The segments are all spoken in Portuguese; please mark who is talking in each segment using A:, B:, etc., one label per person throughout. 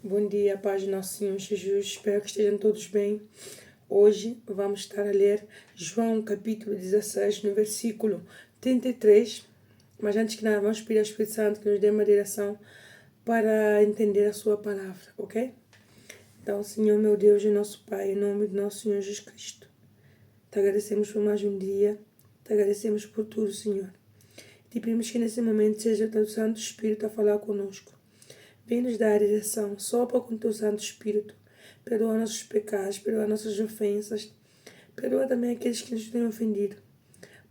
A: Bom dia, paz do nosso Senhor Jesus. Espero que estejam todos bem. Hoje vamos estar a ler João capítulo 16, no versículo 33. Mas antes que nada, vamos pedir ao Espírito Santo que nos dê uma direção para entender a sua palavra, ok? Então, Senhor, meu Deus e nosso Pai, em nome do nosso Senhor Jesus Cristo, te agradecemos por mais um dia, te agradecemos por tudo, Senhor. Te pedimos que nesse momento seja o teu Santo Espírito a falar conosco. Vem nos dar a direção, sopra com o teu Santo Espírito. Perdoa nossos pecados, perdoa nossas ofensas. Perdoa também aqueles que nos têm ofendido.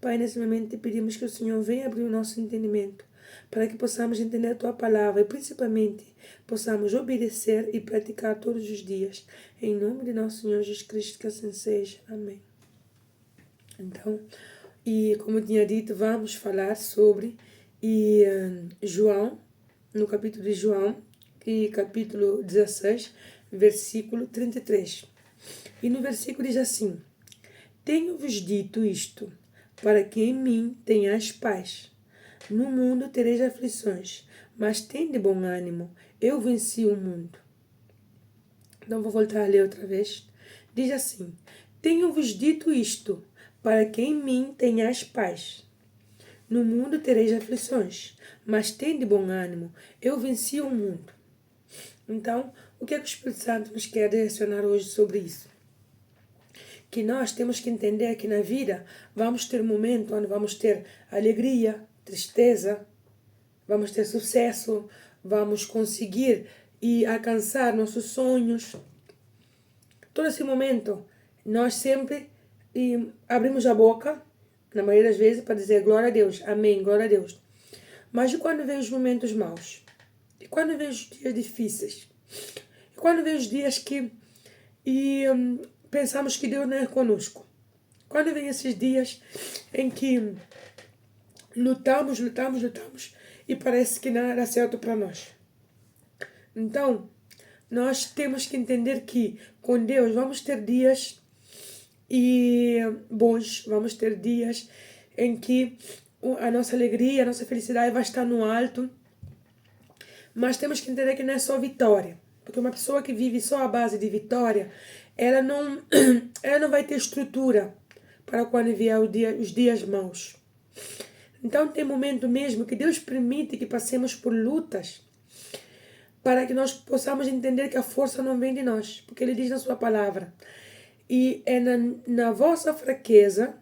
A: Pai, nesse momento te pedimos que o Senhor venha abrir o nosso entendimento, para que possamos entender a tua palavra e principalmente possamos obedecer e praticar todos os dias. Em nome de nosso Senhor Jesus Cristo, que assim seja. Amém. Então, e como eu tinha dito, vamos falar sobre João, no capítulo de João, capítulo 16, versículo 33. E no versículo diz assim: Tenho-vos dito isto, para que em mim tenhais paz. No mundo tereis aflições, mas tende bom ânimo, eu venci o mundo. Então vou voltar a ler outra vez. Diz assim: Tenho-vos dito isto, para que em mim tenhais paz. No mundo tereis aflições, mas tende bom ânimo, eu venci o mundo. Então, o que é que o Espírito Santo nos quer direcionar hoje sobre isso? Que nós temos que entender que na vida vamos ter momentos onde vamos ter alegria, tristeza, vamos ter sucesso, vamos conseguir e alcançar nossos sonhos. Todo esse momento, nós sempre abrimos a boca, na maioria das vezes, para dizer glória a Deus, amém, glória a Deus. Mas e quando vem os momentos maus? E quando vem os dias difíceis? E quando vem os dias que pensamos que Deus não é conosco? Quando vem esses dias em que lutamos e parece que nada dá certo para nós? Então, nós temos que entender que com Deus vamos ter dias bons, vamos ter dias em que a nossa alegria, a nossa felicidade vai estar no alto. Mas temos que entender que não é só vitória. Porque uma pessoa que vive só à base de vitória, ela não vai ter estrutura para quando vier os dias maus. Então tem momento mesmo que Deus permite que passemos por lutas para que nós possamos entender que a força não vem de nós. Porque Ele diz na sua palavra: e é na vossa fraqueza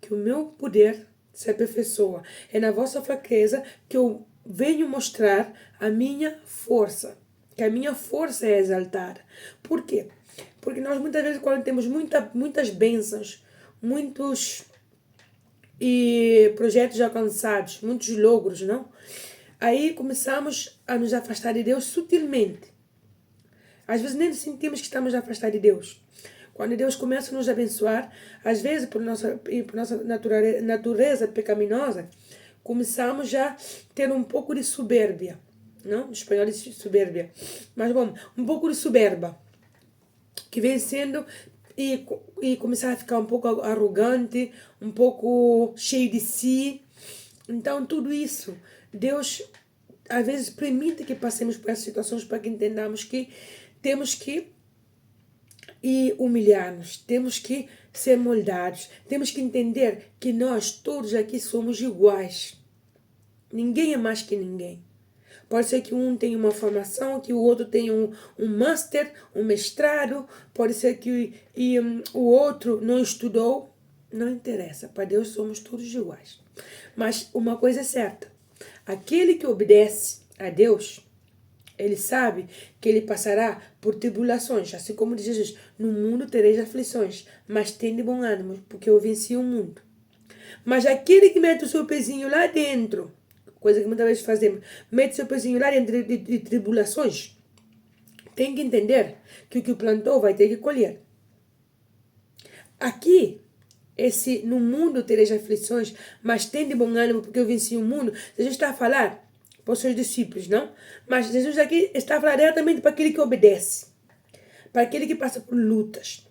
A: que o meu poder se aperfeiçoa. É na vossa fraqueza que eu venho mostrar a minha força. Que a minha força é exaltada. Por quê? Porque nós muitas vezes, quando temos muitas bênçãos, muitos projetos alcançados, muitos logros, não? Aí começamos a nos afastar de Deus sutilmente. Às vezes nem sentimos que estamos a afastar de Deus. Quando Deus começa a nos abençoar, às vezes por nossa natureza pecaminosa, começamos já a ter um pouco de soberbia. Não? Em espanhol diz soberbia. Mas bom, um pouco de soberba. Que vem sendo e começar a ficar um pouco arrogante, um pouco cheio de si. Então tudo isso, Deus às vezes permite que passemos por essas situações para que entendamos que temos que humilhar-nos, temos que ser moldados, temos que entender que nós todos aqui somos iguais. Ninguém é mais que ninguém. Pode ser que um tenha uma formação, que o outro tenha um master, um mestrado, pode ser que o outro não estudou. Não interessa, para Deus somos todos iguais. Mas uma coisa é certa, aquele que obedece a Deus, ele sabe que ele passará por tribulações, assim como diz Jesus: no mundo tereis aflições, mas tende bom ânimo, porque eu venci o mundo. Mas aquele que mete o seu pezinho lá dentro, coisa que muitas vezes fazemos, mete seu pezinho lá dentro de tribulações, tem que entender que o que plantou vai ter que colher. Aqui, no mundo tereis aflições, mas tende bom ânimo, porque eu venci o mundo. Jesus está a falar para os seus discípulos, não? Mas Jesus aqui está a falar diretamente para aquele que obedece, para aquele que passa por lutas,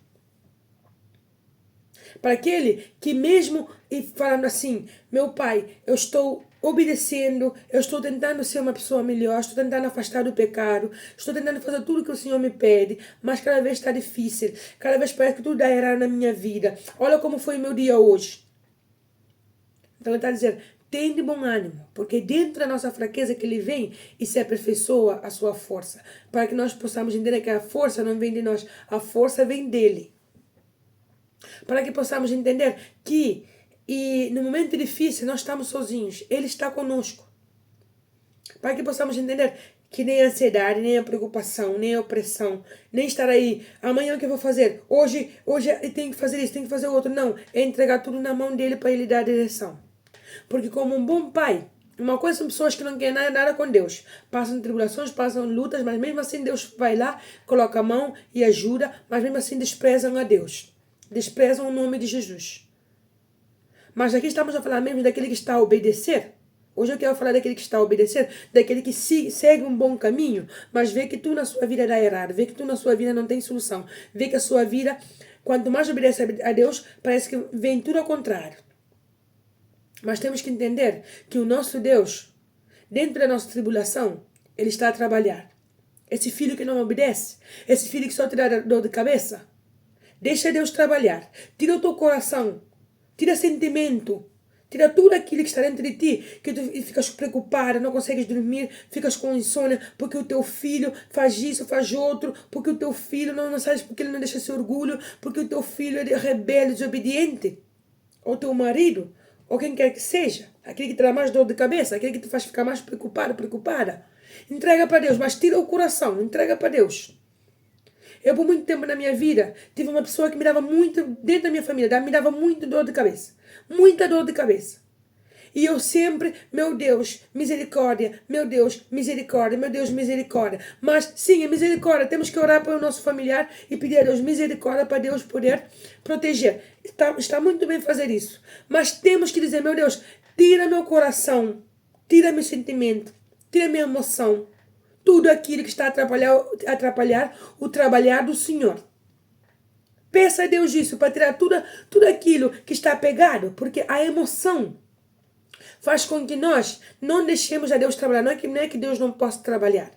A: para aquele que mesmo falando assim: meu pai, eu estou obedecendo, eu estou tentando ser uma pessoa melhor, estou tentando afastar do pecado, estou tentando fazer tudo que o Senhor me pede, mas cada vez está difícil, cada vez parece que tudo dá errado na minha vida. Olha como foi o meu dia hoje. Então ele está dizendo, tem de bom ânimo, porque dentro da nossa fraqueza que ele vem e se aperfeiçoa a sua força, para que nós possamos entender que a força não vem de nós, a força vem dele. Para que possamos entender que no momento difícil nós estamos sozinhos, ele está conosco. Para que possamos entender que nem a ansiedade, nem a preocupação, nem a opressão, nem estar aí, amanhã o que eu vou fazer? Hoje eu tenho que fazer isso, tenho que fazer o outro. Não, é entregar tudo na mão dele para ele dar a direção. Porque como um bom pai, uma coisa são pessoas que não querem nada com Deus. Passam tribulações, passam lutas, mas mesmo assim Deus vai lá, coloca a mão e ajuda, mas mesmo assim desprezam a Deus. Desprezam o nome de Jesus. Mas aqui estamos a falar mesmo daquele que está a obedecer. Hoje eu quero falar daquele que está a obedecer, daquele que segue um bom caminho, mas vê que tu na sua vida dá errado, vê que tu na sua vida não tem solução, vê que a sua vida, quanto mais obedece a Deus, parece que vem tudo ao contrário. Mas temos que entender que o nosso Deus, dentro da nossa tribulação, Ele está a trabalhar. Esse filho que não obedece, esse filho que só te dá dor de cabeça, deixa Deus trabalhar. Tira o teu coração, tira sentimento, tira tudo aquilo que está dentro de ti, que tu ficas preocupada, não consegues dormir, ficas com insônia, porque o teu filho faz isso, faz outro, porque o teu filho não sabes porque ele não deixa seu orgulho, porque o teu filho é rebelde, desobediente, ou teu marido, ou quem quer que seja, aquele que te dá mais dor de cabeça, aquele que te faz ficar mais preocupada. Entrega para Deus, mas tira o coração, entrega para Deus. Eu, por muito tempo na minha vida, tive uma pessoa que me dava muito, dentro da minha família, me dava muito dor de cabeça. Muita dor de cabeça. E eu sempre, meu Deus, misericórdia, meu Deus, misericórdia, meu Deus, misericórdia. Mas, sim, é misericórdia. Temos que orar para o nosso familiar e pedir a Deus misericórdia para Deus poder proteger. Está muito bem fazer isso. Mas temos que dizer, meu Deus, tira meu coração, tira meu sentimento, tira minha emoção. Tudo aquilo que está a atrapalhar o trabalhar do Senhor. Peça a Deus isso, para tirar tudo aquilo que está pegado, porque a emoção faz com que nós não deixemos a Deus trabalhar. Não é que Deus não possa trabalhar.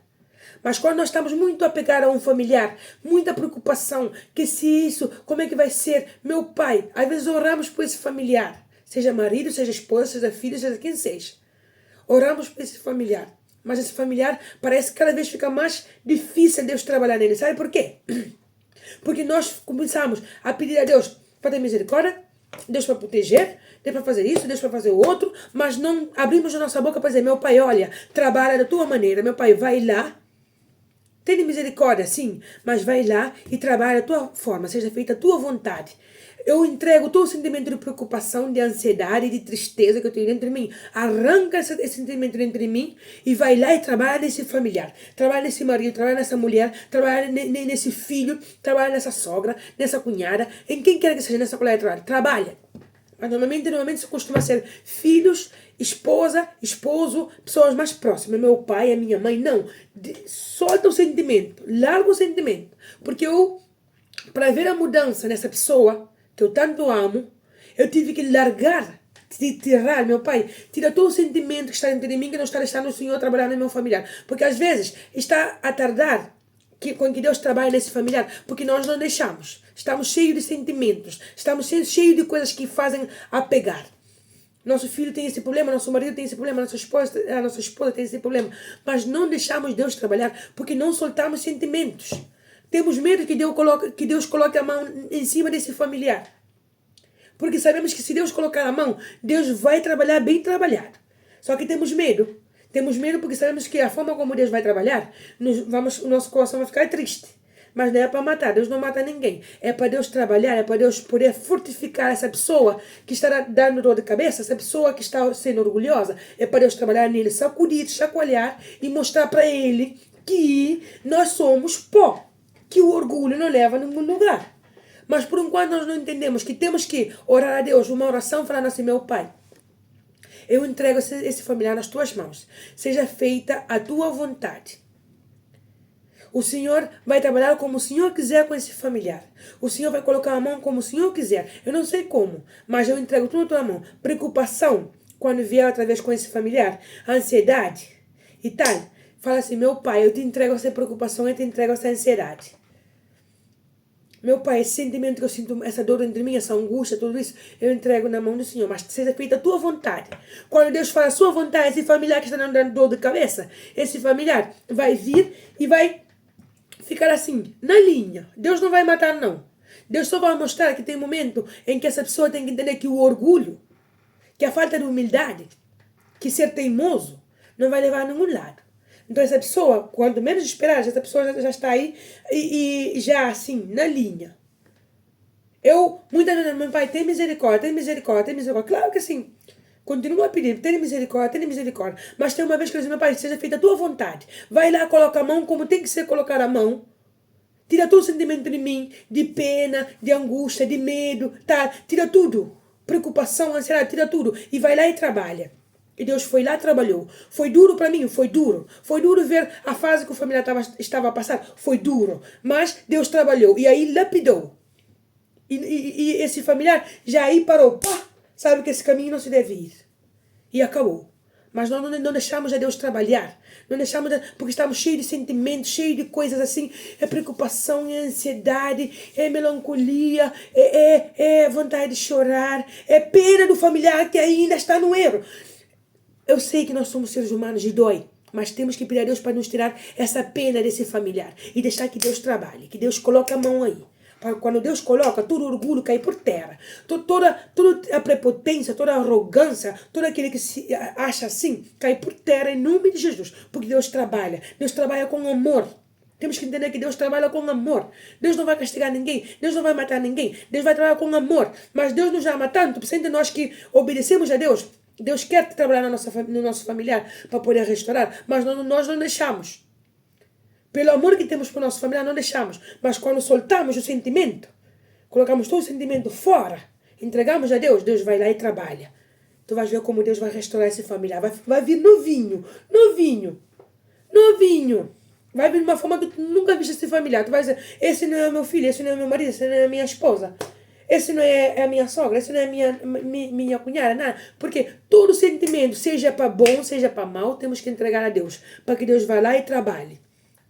A: Mas quando nós estamos muito apegados a um familiar, muita preocupação, que se isso, como é que vai ser? Meu pai, às vezes oramos por esse familiar, seja marido, seja esposa, seja filho, seja quem seja. Oramos por esse familiar. Mas esse familiar parece que cada vez fica mais difícil Deus trabalhar nele. Sabe por quê? Porque nós começamos a pedir a Deus para ter misericórdia, Deus para proteger, Deus para fazer isso, Deus para fazer o outro, mas não abrimos a nossa boca para dizer, meu pai, olha, trabalha da tua maneira, meu pai, vai lá, tem misericórdia, sim, mas vai lá e trabalha da tua forma, seja feita a tua vontade. Eu entrego todo o sentimento de preocupação, de ansiedade, de tristeza que eu tenho dentro de mim. Arranca esse sentimento dentro de mim e vai lá e trabalha nesse familiar. Trabalha nesse marido, trabalha nessa mulher, trabalha nesse filho, trabalha nessa sogra, nessa cunhada, em quem quer que seja nessa colega de trabalho. Trabalha. Mas normalmente isso costuma ser filhos, esposa, esposo, pessoas mais próximas. Meu pai, a minha mãe. Não. Solta o sentimento. Larga o sentimento. Porque para ver a mudança nessa pessoa que eu tanto amo, eu tive que largar, tirar, meu pai, tira todo o sentimento que está dentro de mim, que não está deixando o Senhor trabalhar no meu familiar. Porque às vezes está a tardar com que Deus trabalhe nesse familiar, porque nós não deixamos. Estamos cheios de sentimentos, estamos cheios de coisas que fazem apegar. Nosso filho tem esse problema, nosso marido tem esse problema, a nossa esposa tem esse problema. Mas não deixamos Deus trabalhar, porque não soltamos sentimentos. Temos medo que Deus coloque a mão em cima desse familiar. Porque sabemos que se Deus colocar a mão, Deus vai trabalhar bem trabalhado. Só que temos medo. Temos medo porque sabemos que a forma como Deus vai trabalhar, o nosso coração vai ficar triste. Mas não é para matar, Deus não mata ninguém. É para Deus trabalhar, é para Deus poder fortificar essa pessoa que está dando dor de cabeça, essa pessoa que está sendo orgulhosa. É para Deus trabalhar nele, sacudir, chacoalhar e mostrar para ele que nós somos pó. Que o orgulho não leva a nenhum lugar. Mas por enquanto nós não entendemos que temos que orar a Deus, uma oração falando assim, meu pai, eu entrego esse familiar nas tuas mãos. Seja feita a tua vontade. O Senhor vai trabalhar como o Senhor quiser com esse familiar. O Senhor vai colocar a mão como o Senhor quiser. Eu não sei como, mas eu entrego tudo na tua mão. Preocupação, quando vier outra vez com esse familiar, a ansiedade e tal, fala assim, meu pai, eu te entrego essa preocupação, eu te entrego essa ansiedade. Meu pai, esse sentimento que eu sinto, essa dor entre mim, essa angústia, tudo isso, eu entrego na mão do Senhor, mas seja feita a tua vontade. Quando Deus fala a sua vontade, esse familiar que está dando dor de cabeça, esse familiar vai vir e vai ficar assim, na linha. Deus não vai matar, não. Deus só vai mostrar que tem um momento em que essa pessoa tem que entender que o orgulho, que a falta de humildade, que ser teimoso, não vai levar a nenhum lado. Então essa pessoa, quanto menos esperar, essa pessoa já está aí e já assim, na linha. Muitas vezes, meu pai, tem misericórdia, tem misericórdia, tem misericórdia. Claro que sim. Continua a pedir, tem misericórdia. Mas tem uma vez que eu disse, meu pai, seja feita a tua vontade. Vai lá, coloca a mão como tem que ser colocar a mão. Tira todo o sentimento de mim, de pena, de angústia, de medo, tá? Tira tudo. Preocupação, ansiedade, tira tudo. E vai lá e trabalha. E Deus foi lá e trabalhou. Foi duro para mim? Foi duro. Foi duro ver a fase que o familiar estava a passar? Foi duro. Mas Deus trabalhou. E aí lapidou. E esse familiar já aí parou. Pá! Sabe que esse caminho não se deve ir. E acabou. Mas nós não deixamos a Deus trabalhar. Não deixamos, porque estamos cheios de sentimentos, cheios de coisas assim. É preocupação, é ansiedade, é melancolia, é vontade de chorar, é pena do familiar que ainda está no erro. Eu sei que nós somos seres humanos e dói. Mas temos que pedir a Deus para nos tirar essa pena desse familiar. E deixar que Deus trabalhe, que Deus coloque a mão aí. Quando Deus coloca, todo orgulho cai por terra. Toda a prepotência, toda a arrogância, todo aquele que se acha assim, cai por terra em nome de Jesus. Porque Deus trabalha. Deus trabalha com amor. Temos que entender que Deus trabalha com amor. Deus não vai castigar ninguém. Deus não vai matar ninguém. Deus vai trabalhar com amor. Mas Deus nos ama tanto, principalmente nós que obedecemos a Deus. Deus quer trabalhar no nosso familiar para poder restaurar. Mas nós não deixamos. Pelo amor que temos para o nosso familiar, não deixamos. Mas quando soltamos o sentimento, colocamos todo o sentimento fora, entregamos a Deus, Deus vai lá e trabalha. Tu vais ver como Deus vai restaurar esse familiar. Vai vir novinho. Vai vir de uma forma que tu nunca viste esse familiar. Tu vai dizer, esse não é meu filho, esse não é meu marido, esse não é minha esposa. Esse não é a minha sogra, esse não é minha cunhada, nada. Porque todo sentimento, seja para bom, seja para mal, temos que entregar a Deus. Para que Deus vá lá e trabalhe.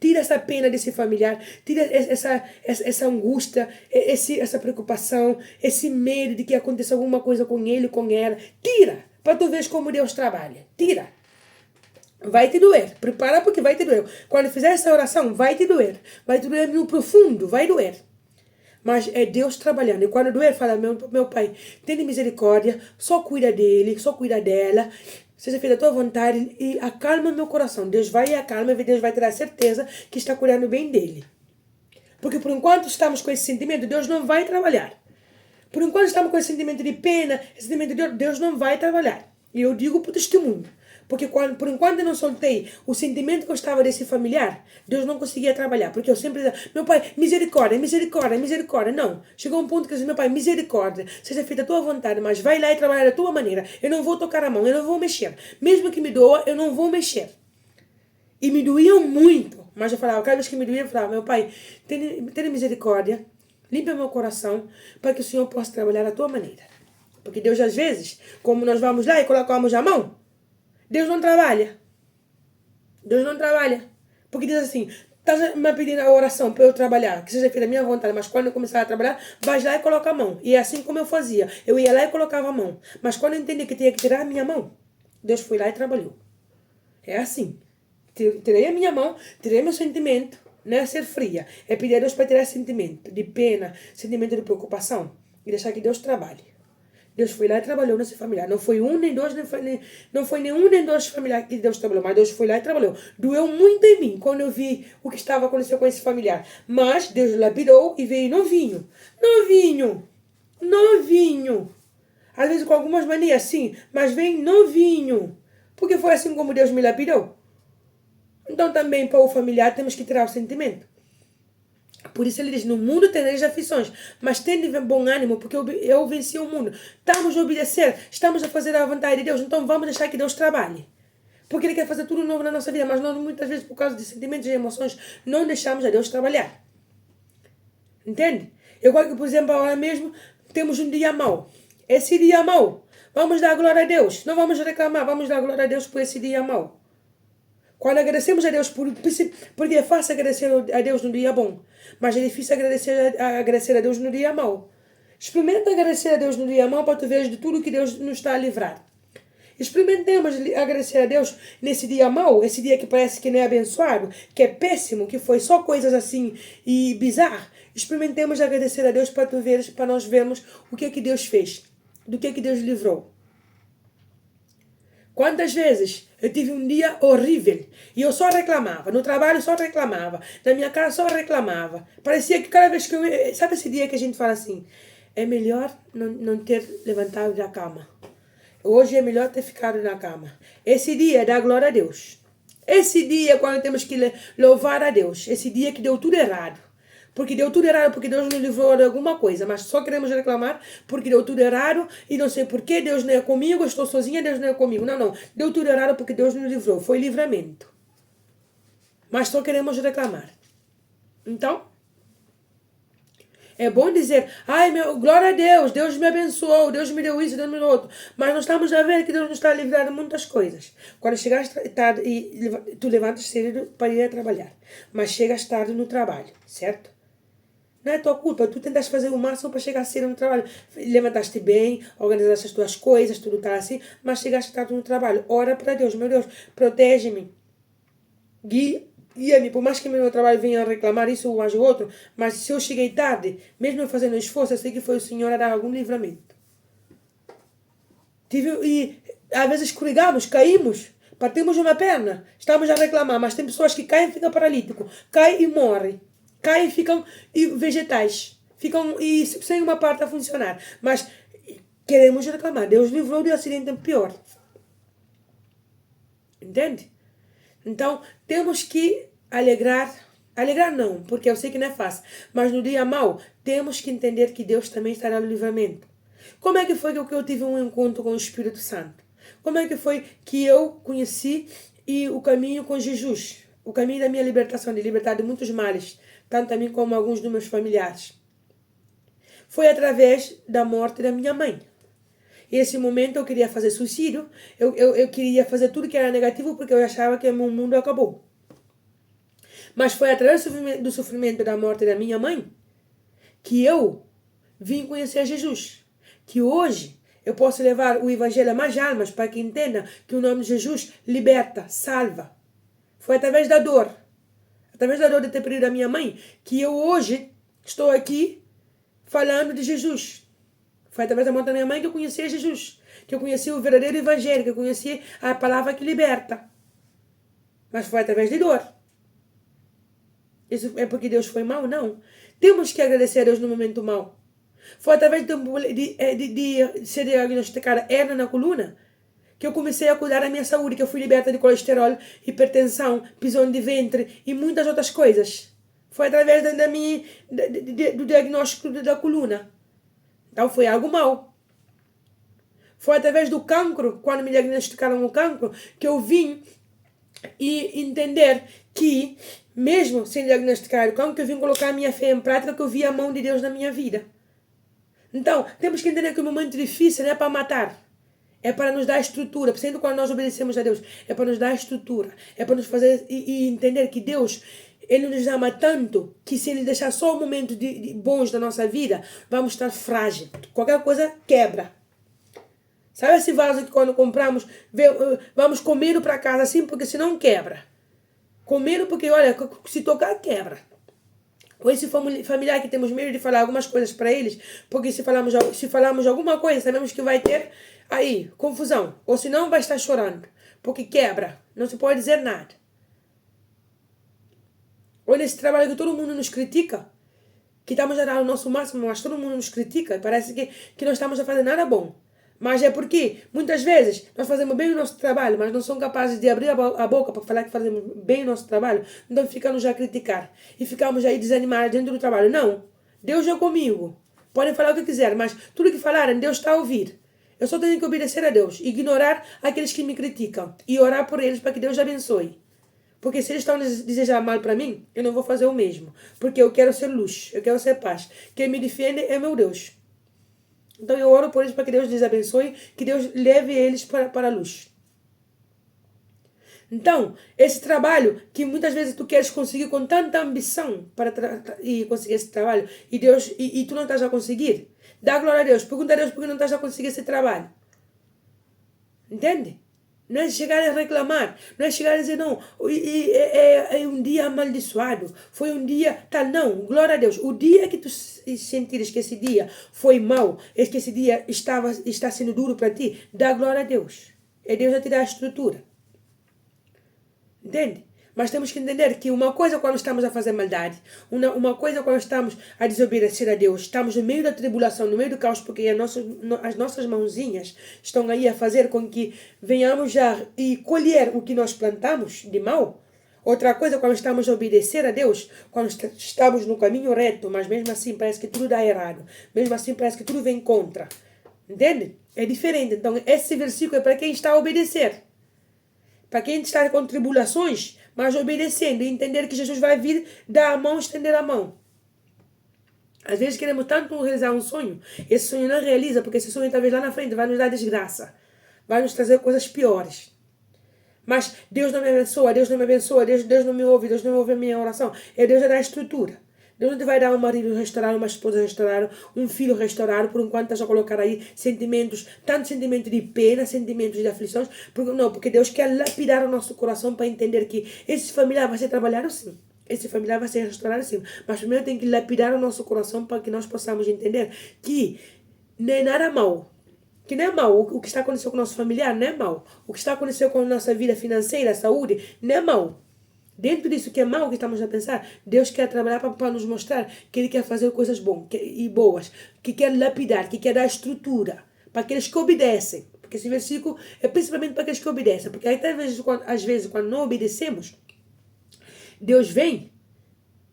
A: Tira essa pena desse familiar, tira essa angústia, essa preocupação, esse medo de que aconteça alguma coisa com ele, com ela. Tira, para tu ver como Deus trabalha. Tira. Vai te doer. Prepara porque vai te doer. Quando fizer essa oração, vai te doer. Vai te doer no profundo, vai doer. Mas é Deus trabalhando. E quando doer, fala, meu pai, tenha misericórdia, só cuida dele, só cuida dela. Seja feita a tua vontade e acalma meu coração. Deus vai e acalma e Deus vai ter a certeza que está cuidando bem dele. Porque por enquanto estamos com esse sentimento, Deus não vai trabalhar. Por enquanto estamos com esse sentimento de pena, esse sentimento de Deus não vai trabalhar. E eu digo por testemunho. Porque por enquanto eu não soltei o sentimento que eu estava desse familiar, Deus não conseguia trabalhar. Porque eu sempre dizia, meu pai, misericórdia. Não. Chegou um ponto que eu disse, meu pai, misericórdia. Seja feita a tua vontade, mas vai lá e trabalha da tua maneira. Eu não vou tocar a mão, eu não vou mexer. Mesmo que me doa, eu não vou mexer. E me doíam muito. Mas eu falava, cada vez que me doía, eu falava, meu pai, tenha misericórdia. Limpa meu coração para que o Senhor possa trabalhar da tua maneira. Porque Deus, às vezes, como nós vamos lá e colocamos a mão, Deus não trabalha. Porque diz assim, estás me pedindo a oração para eu trabalhar, que seja feita a minha vontade, mas quando eu começar a trabalhar, vais lá e coloca a mão. E é assim como eu fazia. Eu ia lá e colocava a mão. Mas quando eu entendi que tinha que tirar a minha mão, Deus foi lá e trabalhou. É assim. Tirei a minha mão, tirei meu sentimento. Não é ser fria. É pedir a Deus para tirar sentimento de pena, sentimento de preocupação. E deixar que Deus trabalhe. Deus foi lá e trabalhou nesse familiar. Não foi um, nem dois, não foi nenhum, nem dois familiares que Deus trabalhou. Mas Deus foi lá e trabalhou. Doeu muito em mim quando eu vi o que estava acontecendo com esse familiar. Mas Deus lapidou e veio novinho. Às vezes com algumas manias, sim. Mas vem novinho. Porque foi assim como Deus me lapidou. Então também para o familiar temos que tirar o sentimento. Por isso ele diz, no mundo tereis aflições, mas tende bom ânimo, porque eu venci o mundo. Estamos a obedecer, estamos a fazer a vontade de Deus, então vamos deixar que Deus trabalhe. Porque Ele quer fazer tudo novo na nossa vida, mas nós muitas vezes, por causa de sentimentos e emoções, não deixamos a Deus trabalhar. Entende? Eu gosto que, por exemplo, agora mesmo temos um dia mau. Esse dia mau Vamos dar glória a Deus. Não vamos reclamar, vamos dar glória a Deus por esse dia mau. Quando agradecemos a Deus, porque é fácil agradecer a Deus no dia bom, mas é difícil agradecer a Deus no dia mau. Experimenta agradecer a Deus no dia mau para tu ver de tudo que Deus nos está a livrar. Experimentemos agradecer a Deus nesse dia mau, esse dia que parece que não é abençoado, que é péssimo, que foi só coisas assim e bizarras. Experimentemos agradecer a Deus para tu veres, para nós vermos o que é que Deus fez, do que é que Deus livrou. Quantas vezes eu tive um dia horrível e eu só reclamava, no trabalho só reclamava, na minha casa só reclamava. Parecia que cada vez que eu... Sabe esse dia que a gente fala assim, é melhor não ter levantado da cama. Hoje é melhor ter ficado na cama. Esse dia é dar glória a Deus. Esse dia é quando temos que louvar a Deus. Esse dia que deu tudo errado. Porque deu tudo errado, porque Deus nos livrou de alguma coisa. Mas só queremos reclamar porque deu tudo errado e não sei porquê, Deus não é comigo, eu estou sozinha, Deus não é comigo. Não, não. Deu tudo errado porque Deus nos livrou. Foi livramento. Mas só queremos reclamar. Então, é bom dizer, ai, glória a Deus, Deus me abençoou, Deus me deu isso, Deus me deu outro. Mas nós estamos a ver que Deus nos está a livrar de muitas coisas. Quando chegas tarde e tu levantas cedo para ir a trabalhar, mas chegas tarde no trabalho, certo? Não é tua culpa, tu tentas fazer o máximo para chegar cedo no trabalho. Levantaste bem, organizaste as tuas coisas, tudo está assim, mas chegaste tarde no trabalho. Ora para Deus, meu Deus, protege-me, guia-me, por mais que meu trabalho venha a reclamar isso ou mais o outro, mas se eu cheguei tarde, mesmo eu fazendo esforço, eu sei que foi o Senhor a dar algum livramento. E às vezes escorregamos, caímos, partimos uma perna, estamos a reclamar, mas tem pessoas que caem e ficam paralíticos, caem e morrem, caem e ficam vegetais, ficam e sem uma parte a funcionar, mas queremos reclamar, Deus livrou de um acidente pior. Entende? Então, temos que alegrar não, porque eu sei que não é fácil, mas no dia mau, temos que entender que Deus também estará no livramento. Como é que foi que eu tive um encontro com o Espírito Santo? Como é que foi que eu conheci o caminho com Jesus? O caminho da minha libertação, de libertar de muitos males, tanto a mim como a alguns dos meus familiares. Foi através da morte da minha mãe. E nesse momento eu queria fazer suicídio, eu queria fazer tudo que era negativo porque eu achava que o meu mundo acabou. Mas foi através do sofrimento da morte da minha mãe que eu vim conhecer Jesus. Que hoje eu posso levar o evangelho a mais almas para que entenda que o nome de Jesus liberta, salva. Foi através da dor de ter perdido a minha mãe, que eu hoje estou aqui falando de Jesus. Foi através da morte da minha mãe que eu conheci Jesus. Que eu conheci o verdadeiro evangelho, que eu conheci a palavra que liberta. Mas foi através de dor. Isso é porque Deus foi mau? Não. Temos que agradecer a Deus no momento mau. Foi através de ser diagnosticada hernia na coluna que eu comecei a cuidar da minha saúde, que eu fui liberta de colesterol, hipertensão, prisão de ventre e muitas outras coisas. Foi através do diagnóstico da coluna. Então foi algo mau. Foi através do cancro, quando me diagnosticaram o cancro, que eu vim e entender que, mesmo sem diagnosticar o cancro, eu vim colocar a minha fé em prática, que eu vi a mão de Deus na minha vida. Então, temos que entender que o momento difícil não é para matar. É para nos dar estrutura. Sempre quando nós obedecemos a Deus, é para nos dar estrutura. É para nos fazer e entender que Deus, Ele nos ama tanto que se Ele deixar só um momento de bons da nossa vida, vamos estar frágil. Qualquer coisa quebra. Sabe esse vaso que quando compramos, vamos comer para casa assim, porque senão quebra. Comer porque, olha, se tocar, quebra. Ou esse familiar que temos medo de falar algumas coisas para eles, porque se falarmos alguma coisa, sabemos que vai ter aí confusão. Ou senão vai estar chorando, porque quebra. Não se pode dizer nada. Olha esse trabalho que todo mundo nos critica, que estamos a dar o nosso máximo, mas todo mundo nos critica. Parece que não estamos a fazer nada bom. Mas é porque, muitas vezes, nós fazemos bem o nosso trabalho, mas não somos capazes de abrir a boca para falar que fazemos bem o nosso trabalho, então ficamos já a criticar. E ficamos aí desanimados dentro do trabalho. Não, Deus é comigo. Podem falar o que quiser, mas tudo que falarem, Deus está a ouvir. Eu só tenho que obedecer a Deus, ignorar aqueles que me criticam e orar por eles para que Deus abençoe. Porque se eles estão desejando mal para mim, eu não vou fazer o mesmo. Porque eu quero ser luz, eu quero ser paz. Quem me defende é meu Deus. Então eu oro por eles para que Deus lhes abençoe, que Deus leve eles para a luz. Então, esse trabalho que muitas vezes tu queres conseguir com tanta ambição e conseguir esse trabalho, e Deus e tu não estás a conseguir, dá glória a Deus. Pergunta a Deus por que não estás a conseguir esse trabalho. Entende? Não é chegar a reclamar, não é chegar a dizer, não, é um dia amaldiçoado, foi um dia tal. Não, glória a Deus. O dia que tu sentires que esse dia foi mau, que esse dia está sendo duro para ti, dá glória a Deus. É Deus a te dar a estrutura. Entende? Mas temos que entender que uma coisa quando estamos a fazer maldade, uma coisa quando estamos a desobedecer a Deus, estamos no meio da tribulação, no meio do caos, porque as nossas mãozinhas estão aí a fazer com que venhamos já e colher o que nós plantamos de mal. Outra coisa, quando estamos a obedecer a Deus, quando estamos no caminho reto, mas mesmo assim parece que tudo dá errado, mesmo assim parece que tudo vem contra. Entende? É diferente. Então, esse versículo é para quem está a obedecer. Para quem está com tribulações, mas obedecendo e entender que Jesus vai vir, dar a mão, estender a mão. Às vezes queremos tanto realizar um sonho, esse sonho não realiza, porque esse sonho talvez lá na frente vai nos dar desgraça, vai nos trazer coisas piores. Mas Deus não me abençoa, Deus não me abençoa, Deus não me ouve, Deus não ouve a minha oração. É Deus a dar a estrutura. Deus não te vai dar um marido restaurado, uma esposa restaurada, um filho restaurado, por enquanto estás a colocar aí sentimentos, tanto sentimento de pena, sentimentos de aflições, porque Deus quer lapidar o nosso coração para entender que esse familiar vai ser trabalhado sim, esse familiar vai ser restaurado sim, mas primeiro tem que lapidar o nosso coração para que nós possamos entender que não é nada mal. Que não é mal, o que está acontecendo com o nosso familiar não é mal, o que está acontecendo com a nossa vida financeira, saúde, não é mal. Dentro disso que é mal que estamos a pensar, Deus quer trabalhar para nos mostrar que Ele quer fazer coisas e boas, que quer lapidar, que quer dar estrutura para aqueles que obedecem. Porque esse versículo é principalmente para aqueles que obedecem. Porque até às vezes, quando não obedecemos, Deus vem,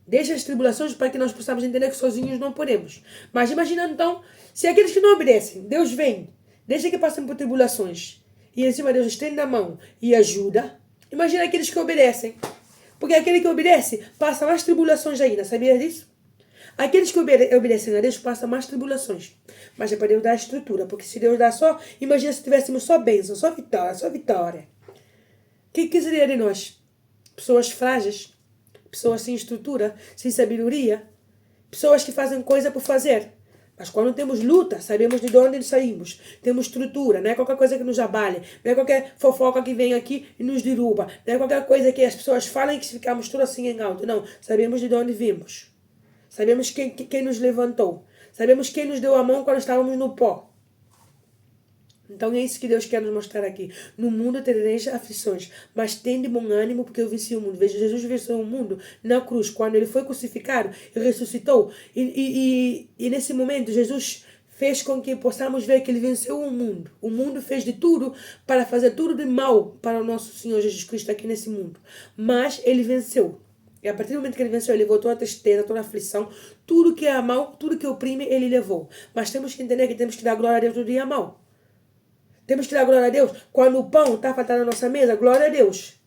A: deixa as tribulações para que nós possamos entender que sozinhos não podemos. Mas imagina então, se aqueles que não obedecem, Deus vem, deixa que passem por tribulações, e em cima Deus estende a mão e ajuda. Imagina aqueles que obedecem. Porque aquele que obedece passa mais tribulações ainda, sabia disso? Aqueles que obedecem a Deus passam mais tribulações. Mas é para Deus dar a estrutura, porque se Deus dá só, imagina se tivéssemos só bênção, só vitória, só vitória. O que seria de nós? Pessoas frágeis, pessoas sem estrutura, sem sabedoria, pessoas que fazem coisa por fazer. Mas quando temos luta, sabemos de onde saímos. Temos estrutura, não é qualquer coisa que nos abale. Não é qualquer fofoca que vem aqui e nos derruba. Não é qualquer coisa que as pessoas falam e que ficamos tudo assim em alto. Não, sabemos de onde vimos. Sabemos quem nos levantou. Sabemos quem nos deu a mão quando estávamos no pó. Então é isso que Deus quer nos mostrar aqui. No mundo tereis aflições, mas tende bom ânimo, porque eu venci o mundo. Veja, Jesus venceu o mundo na cruz, quando ele foi crucificado e ressuscitou. E nesse momento, Jesus fez com que possamos ver que ele venceu o mundo. O mundo fez de tudo para fazer tudo de mal para o nosso Senhor Jesus Cristo aqui nesse mundo. Mas ele venceu. E a partir do momento que ele venceu, ele levou toda a tristeza, toda a aflição, tudo que é mal, tudo que oprime, ele levou. Mas temos que entender que temos que dar glória a Deus no dia mal. Temos que dar glória a Deus. Quando o pão está faltando na nossa mesa, glória a Deus.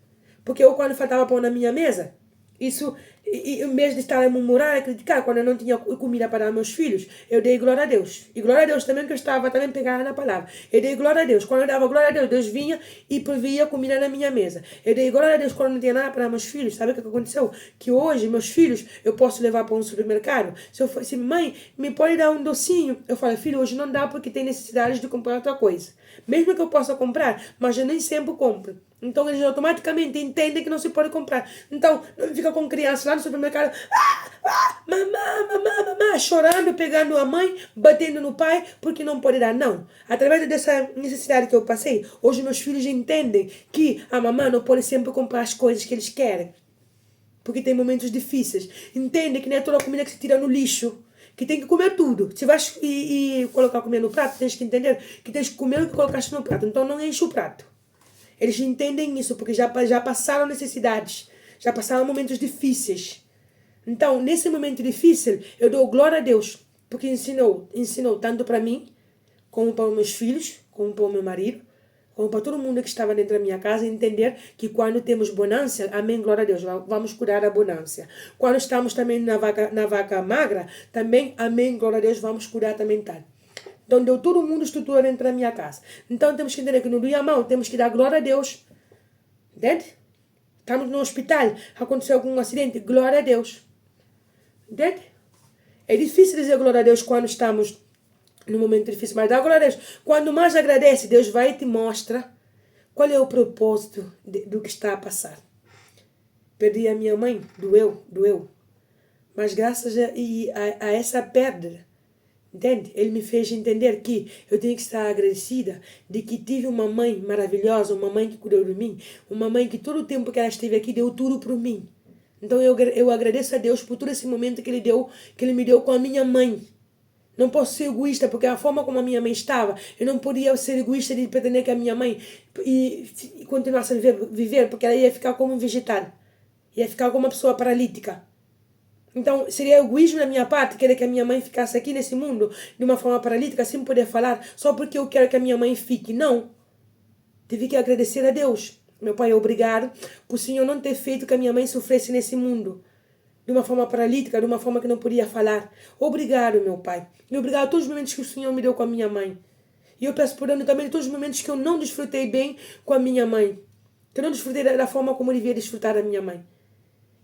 A: Porque eu, quando faltava pão na minha mesa, isso, em vez de estar a murmurar, a criticar, quando eu não tinha comida para dar meus filhos, eu dei glória a Deus. E glória a Deus também, que eu estava também pegada na palavra. Eu dei glória a Deus. Quando eu dava glória a Deus, Deus vinha e provia comida na minha mesa. Eu dei glória a Deus quando não tinha nada para dar meus filhos. Sabe o que aconteceu? Que hoje, meus filhos, eu posso levar para um supermercado. Se mãe, me pode dar um docinho? Eu falo, filho, hoje não dá porque tem necessidade de comprar outra coisa. Mesmo que eu possa comprar, mas eu nem sempre compro. Então eles automaticamente entendem que não se pode comprar. Então, não fica com criança lá no supermercado, mamã, chorando, pegando a mãe, batendo no pai, porque não pode dar. Não. Através dessa necessidade que eu passei, hoje meus filhos entendem que a mamãe não pode sempre comprar as coisas que eles querem. Porque tem momentos difíceis. Entendem que não é toda a comida que se tira no lixo. Que tem que comer tudo. Se vais e colocar a comida no prato, tens que entender que tens que comer o que colocaste no prato. Então não enche o prato. Eles entendem isso, porque já passaram necessidades. Já passaram momentos difíceis. Então, nesse momento difícil, eu dou glória a Deus. Porque ensinou tanto para mim, como para os meus filhos, como para o meu marido, como para todo mundo que estava dentro da minha casa, entender que quando temos bonança, amém, glória a Deus, vamos cuidar da bonança. Quando estamos também na vaca magra, também, amém, glória a Deus, vamos cuidar também tal. Então deu todo mundo estrutura dentro da minha casa. Então temos que entender que no dia mau temos que dar glória a Deus. Entende? Estamos no hospital, aconteceu algum acidente, glória a Deus. Entende? É difícil dizer glória a Deus quando estamos no momento difícil, mas dá glória a Deus. Quando mais agradece, Deus vai e te mostra qual é o propósito do que está a passar. Perdi a minha mãe, doeu. Mas graças a essa perda, entende? Ele me fez entender que eu tenho que estar agradecida de que tive uma mãe maravilhosa, uma mãe que cuidou de mim, uma mãe que todo o tempo que ela esteve aqui deu tudo por mim. Então eu agradeço a Deus por todo esse momento que Ele me deu com a minha mãe. Não posso ser egoísta, porque a forma como a minha mãe estava, eu não podia ser egoísta de pretender que a minha mãe continuasse a viver, porque ela ia ficar como um vegetal. Ia ficar como uma pessoa paralítica. Então, seria egoísmo da minha parte querer que a minha mãe ficasse aqui nesse mundo de uma forma paralítica, sem poder falar, só porque eu quero que a minha mãe fique. Não. Tive que agradecer a Deus. Meu pai, obrigado por o Senhor não ter feito que a minha mãe sofresse nesse mundo de uma forma paralítica, de uma forma que não podia falar. Obrigado, meu pai. E obrigado a todos os momentos que o Senhor me deu com a minha mãe. E eu peço perdão também de todos os momentos que eu não desfrutei bem com a minha mãe. Que eu não desfrutei da forma como eu devia desfrutar da minha mãe.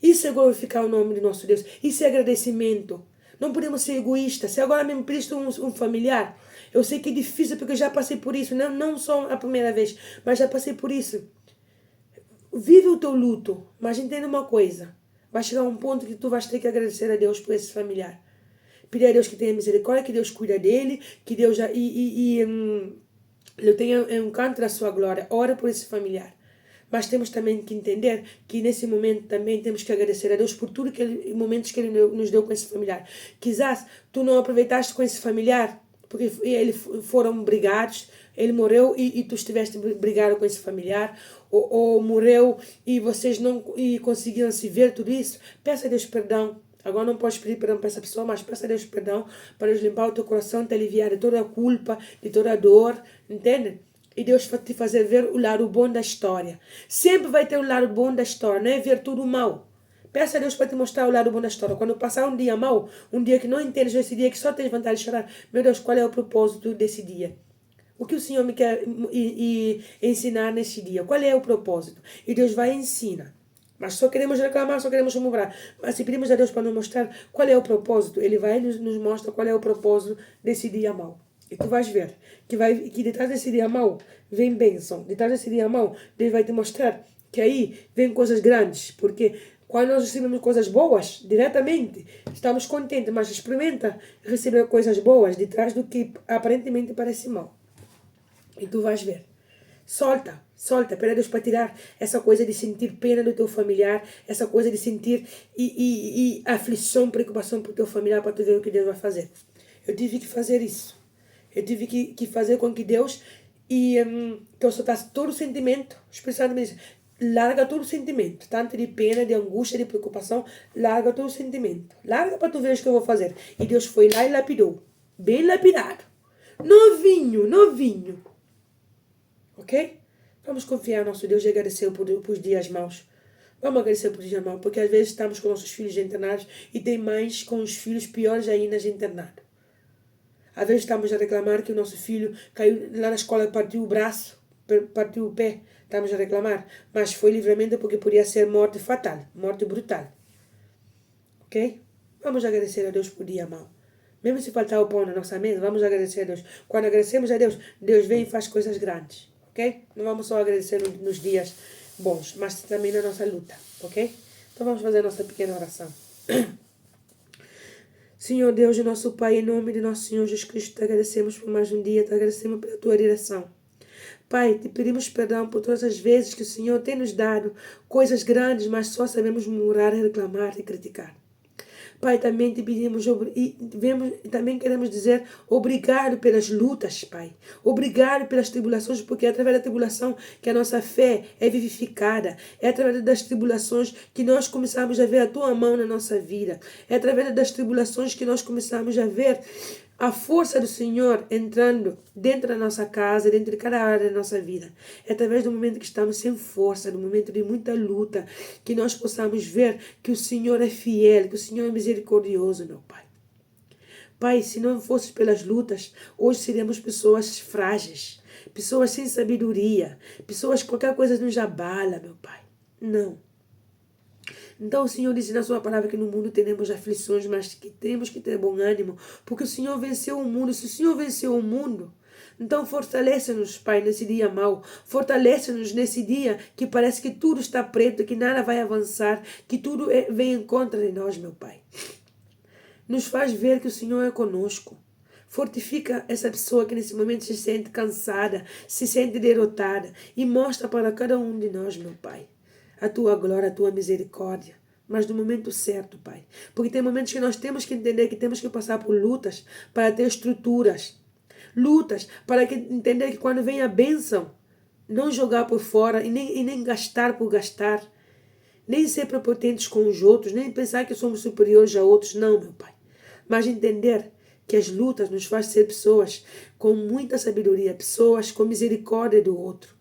A: Isso é glorificar o nome de nosso Deus. Isso é agradecimento. Não podemos ser egoístas. Se agora me pediste um familiar, eu sei que é difícil porque eu já passei por isso. Não só a primeira vez, mas já passei por isso. Vive o teu luto, mas entenda uma coisa. Vai chegar um ponto que tu vais ter que agradecer a Deus por esse familiar. Pedir a Deus que tenha misericórdia, que Deus cuida dele, que Deus ele tenha um canto da sua glória. Ora por esse familiar. Mas temos também que entender que nesse momento também temos que agradecer a Deus por tudo momentos que Ele nos deu com esse familiar. Quizás tu não aproveitaste com esse familiar porque eles foram brigados, ele morreu e tu estiveste brigado com esse familiar, ou morreu e vocês não conseguiram se ver, tudo isso. Peça a Deus perdão. Agora não podes pedir perdão para essa pessoa, mas peça a Deus perdão para Deus limpar o teu coração, te aliviar de toda a culpa, de toda a dor, entende? E Deus vai te fazer ver o lado bom da história. Sempre vai ter o lado bom da história, não é ver tudo mal. Peça a Deus para te mostrar o lado bom da história. Quando passar um dia mau, um dia que não entendes, esse dia que só tens vontade de chorar, meu Deus, qual é o propósito desse dia? O que o Senhor me quer ensinar nesse dia? Qual é o propósito? E Deus vai ensinar. Mas só queremos reclamar, só queremos murmurar. Mas se pedimos a Deus para nos mostrar qual é o propósito, Ele vai nos mostra qual é o propósito desse dia mau. E tu vais ver que detrás desse dia mau vem bênção. Detrás desse dia mau, Deus vai te mostrar que aí vem coisas grandes. Porque quando nós recebemos coisas boas, diretamente, estamos contentes. Mas experimenta receber coisas boas detrás do que aparentemente parece mal. E tu vais ver. Solta, pede a Deus para tirar essa coisa de sentir pena do teu familiar, essa coisa de sentir aflição, preocupação pro teu familiar, para tu ver o que Deus vai fazer. Eu tive que fazer isso. Eu tive que fazer com que Deus que eu soltasse todo o sentimento, especialmente larga todo o sentimento, tanto de pena, de angústia, de preocupação, larga todo o sentimento. Larga para tu ver o que eu vou fazer. E Deus foi lá e lapidou. Bem lapidado. Novinho. Ok? Vamos confiar no nosso Deus e agradecer por os dias maus. Vamos agradecer por os dias maus, porque às vezes estamos com nossos filhos internados e tem mães com os filhos piores ainda internados. Às vezes estamos a reclamar que o nosso filho caiu lá na escola, partiu o braço, partiu o pé. Estamos a reclamar. Mas foi livramento porque podia ser morte fatal, morte brutal. Ok? Vamos agradecer a Deus por dia mau. Mesmo se faltar o pão na nossa mesa, vamos agradecer a Deus. Quando agradecemos a Deus, Deus vem e faz coisas grandes. Ok? Não vamos só agradecer nos dias bons, mas também na nossa luta. Ok? Então vamos fazer a nossa pequena oração. Senhor Deus e nosso Pai, em nome de nosso Senhor Jesus Cristo, te agradecemos por mais um dia, te agradecemos pela tua direção. Pai, te pedimos perdão por todas as vezes que o Senhor tem nos dado coisas grandes, mas só sabemos murmurar, reclamar e criticar. Pai, também te pedimos também queremos dizer obrigado pelas lutas, Pai. Obrigado pelas tribulações, porque é através da tribulação que a nossa fé é vivificada. É através das tribulações que nós começamos a ver a tua mão na nossa vida. É através das tribulações que nós começamos a ver a força do Senhor entrando dentro da nossa casa, dentro de cada área da nossa vida. É através do momento que estamos sem força, do momento de muita luta, que nós possamos ver que o Senhor é fiel, que o Senhor é misericordioso, meu Pai. Pai, se não fosse pelas lutas, hoje seríamos pessoas frágeis, pessoas sem sabedoria, pessoas que qualquer coisa nos abala, meu Pai. Não. Então o Senhor disse na sua palavra que no mundo teremos aflições, mas que temos que ter bom ânimo, porque o Senhor venceu o mundo. Se o Senhor venceu o mundo, então fortalece-nos, Pai, nesse dia mau. Fortalece-nos nesse dia que parece que tudo está preto, que nada vai avançar, que tudo vem em contra de nós, meu Pai. Nos faz ver que o Senhor é conosco. Fortifica essa pessoa que nesse momento se sente cansada, se sente derrotada e mostra para cada um de nós, meu Pai, a tua glória, a tua misericórdia, mas no momento certo, Pai. Porque tem momentos que nós temos que entender que temos que passar por lutas para ter estruturas. Lutas para entender que quando vem a bênção, não jogar por fora e nem gastar por gastar. Nem ser prepotentes com os outros, nem pensar que somos superiores a outros. Não, meu Pai. Mas entender que as lutas nos faz ser pessoas com muita sabedoria, pessoas com misericórdia do outro.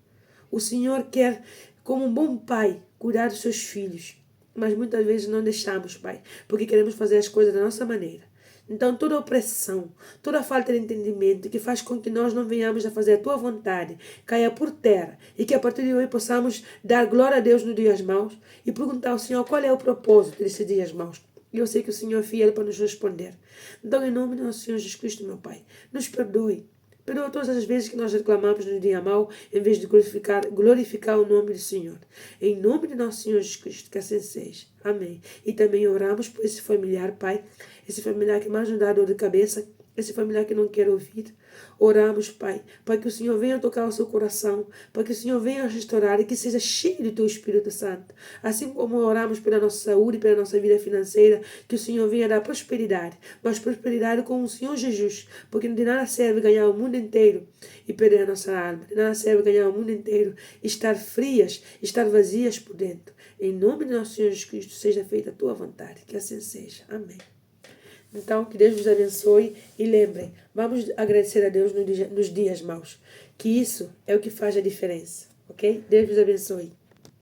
A: O Senhor quer, como um bom pai, cuidar dos seus filhos. Mas muitas vezes não deixamos, Pai, porque queremos fazer as coisas da nossa maneira. Então toda opressão, toda falta de entendimento que faz com que nós não venhamos a fazer a Tua vontade, caia por terra e que a partir de hoje possamos dar glória a Deus nos dias maus e perguntar ao Senhor qual é o propósito desses dias maus. E eu sei que o Senhor é fiel para nos responder. Então, em nome do nosso Senhor Jesus Cristo, meu Pai, nos perdoe. Perdoa todas as vezes que nós reclamamos no dia mau, em vez de glorificar o nome do Senhor. Em nome de nosso Senhor Jesus Cristo, que assim seja. Amém. E também oramos por esse familiar, Pai, esse familiar que mais nos dá dor de cabeça, esse familiar que não quer ouvir. Oramos, Pai, para que o Senhor venha tocar o seu coração, para que o Senhor venha restaurar e que seja cheio do Teu Espírito Santo. Assim como oramos pela nossa saúde, pela nossa vida financeira, que o Senhor venha dar prosperidade, mas prosperidade com o Senhor Jesus, porque de nada serve ganhar o mundo inteiro e perder a nossa alma, de nada serve ganhar o mundo inteiro e estar frias, estar vazias por dentro. Em nome de nosso Senhor Jesus Cristo, seja feita a Tua vontade, que assim seja. Amém. Então, que Deus nos abençoe e lembrem, vamos agradecer a Deus nos dias maus, que isso é o que faz a diferença, ok? Deus nos abençoe.